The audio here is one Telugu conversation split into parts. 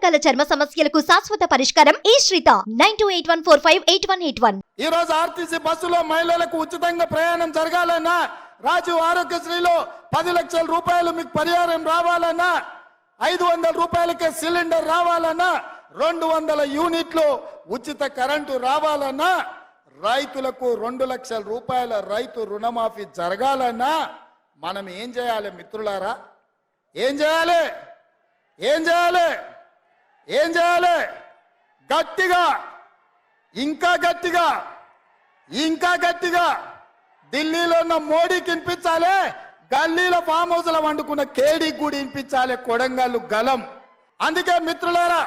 రకాల చర్మ సమస్యలకు శాశ్వత పరిష్కారం ఈ శ్రీత 9281458181. ఈ రోజు ఆర్టీసీ బస్సులో మహిళలకు ఉచితంగా ప్రయాణం జరగాలన్నా, రాజీవ్ ఆరోగ్యశ్రీలో 10 లక్షల రూపాయలు మీకు పరిహారం రావాలన్నా, 500 రూపాయలకే సిలిండర్ రావాలన్నా, 200 యూనిట్లు ఉచిత కరెంటు రావాలన్నా, రైతులకు 2 లక్షల రూపాయల రైతు రుణమాఫీ జరగాలన్నా మనం ఏం చేయాలి మిత్రులారా? ఏం చేయాలి? ఏం చేయాలి? ఏం చేయాలి? గట్టిగా, ఇంకా గట్టిగా, ఇంకా గట్టిగా ఢిల్లీలో ఉన్న మోడీకి వినిపించాలి, గల్లీలో ఫామ్ హౌస్లో వండుకున్న కేడీకి కూడా వినిపించాలి కొడంగల్ గలం. అందుకే మిత్రులారా,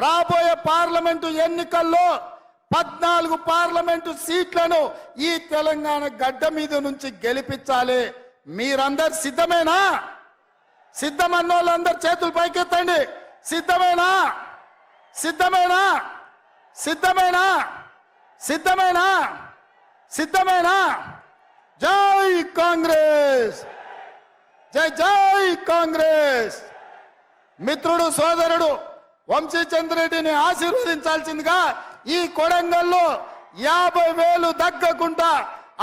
రాబోయే పార్లమెంటు ఎన్నికల్లో 14 పార్లమెంటు సీట్లను ఈ తెలంగాణ గడ్డ మీద నుంచి గెలిపించాలి. మీరందరు సిద్ధమేనా? సిద్ధమన్న వాళ్ళందరూ చేతులు పైకెత్తండి. సిద్ధమేనా? సిద్ధమేనా? సిద్ధమేనా? సిద్ధమేనా? సిద్ధమేనా? జై కాంగ్రెస్, జై జై కాంగ్రెస్. మిత్రుడు సోదరుడు వంశీచంద్రెడ్డిని ఆశీర్వదించాల్సిందిగా ఈ కొడంగల్లో 50,000 దగ్గకుండా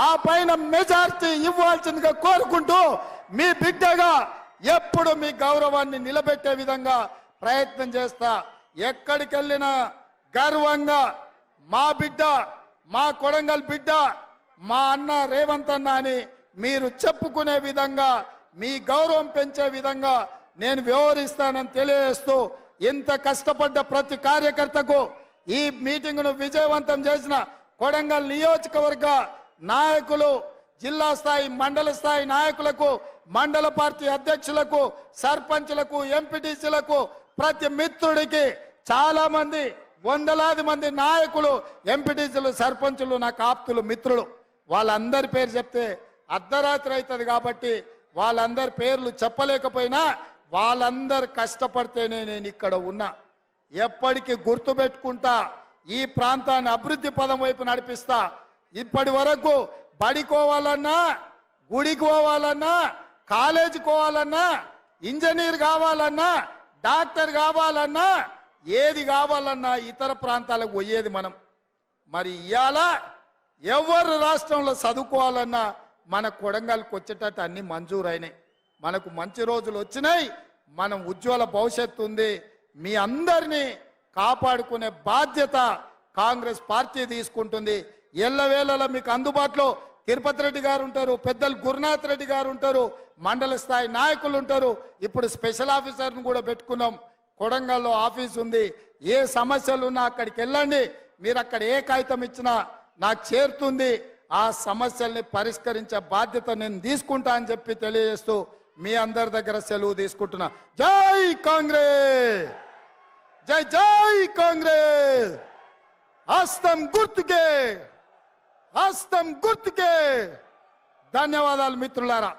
ఆ పైన మెజార్టీ ఇవ్వాల్సిందిగా కోరుకుంటూ, మీ బిడ్డగా ఎప్పుడు మీ గౌరవాన్ని నిలబెట్టే విధంగా ప్రయత్నం చేస్తా. ఎక్కడికి వెళ్ళినా గర్వంగా మా బిడ్డ, మా కొడంగల్ బిడ్డ, మా అన్న రేవంత్ అన్న అని మీరు చెప్పుకునే విధంగా, మీ గౌరవం పెంచే విధంగా నేను వ్యవహరిస్తానని తెలియజేస్తూ, ఇంత కష్టపడ్డ ప్రతి కార్యకర్తకు, ఈ మీటింగ్ను విజయవంతం చేసిన కొడంగల్ నియోజకవర్గ నాయకులు, జిల్లా స్థాయి మండల స్థాయి నాయకులకు, మండల పార్టీ అధ్యక్షులకు, సర్పంచులకు, ఎంపీటీసీలకు, ప్రతి మిత్రుడికి, చాలా మంది వందలాది మంది నాయకులు, ఎంపీటీసీలు, సర్పంచులు నాకు ఆప్తులు, మిత్రులు, వాళ్ళందరి పేరు చెప్తే అర్ధరాత్రి అవుతుంది కాబట్టి వాళ్ళందరి పేర్లు చెప్పలేకపోయినా వాళ్ళందరు కష్టపడితేనే నేను ఇక్కడ ఉన్నా. ఎప్పటికీ గుర్తుపెట్టుకుంటా, ఈ ప్రాంతాన్ని అభివృద్ధి పదం వైపు నడిపిస్తా. ఇప్పటి వరకు బడికోవాలన్నా, గుడికి పోవాలన్నా, కాలేజీకి పోవాలన్నా, ఇంజనీర్ కావాలన్నా, డాక్టర్ కావాలన్నా, ఏది కావాలన్నా ఇతర ప్రాంతాలకు పోయేది మనం. మరి ఇవాళ ఎవరు రాష్ట్రంలో చదువుకోవాలన్నా మన కొడంగల్కి వచ్చేటట్టు అన్ని మంజూరైనాయి. మనకు మంచి రోజులు వచ్చినాయి. మనం ఉజ్వల భవిష్యత్తు ఉంది. మీ అందరినీ కాపాడుకునే బాధ్యత కాంగ్రెస్ పార్టీ తీసుకుంటుంది. ఎల్లవేళలా మీకు అందుబాటులో తిరుపతి రెడ్డి గారు ఉంటారు, పెద్దలు గురునాథ్ రెడ్డి గారు ఉంటారు, మండల స్థాయి నాయకులు ఉంటారు. ఇప్పుడు స్పెషల్ ఆఫీసర్ను కూడా పెట్టుకున్నాం. కొడంగల్లో ఆఫీస్ ఉంది. ఏ సమస్యలు ఉన్నా అక్కడికి వెళ్ళండి. మీరు అక్కడ ఏ కాగితం ఇచ్చినా నాకు చేరుతుంది. ఆ సమస్యల్ని పరిష్కరించే బాధ్యత నేను తీసుకుంటా అని చెప్పి తెలియజేస్తూ మీ అందరి దగ్గర సెలవు తీసుకుంటున్నా. జై కాంగ్రెస్, జై జై కాంగ్రెస్. హస్తం గుర్తుకే, హస్తం గుర్తుకే. ధన్యవాదాలు మిత్రులారా.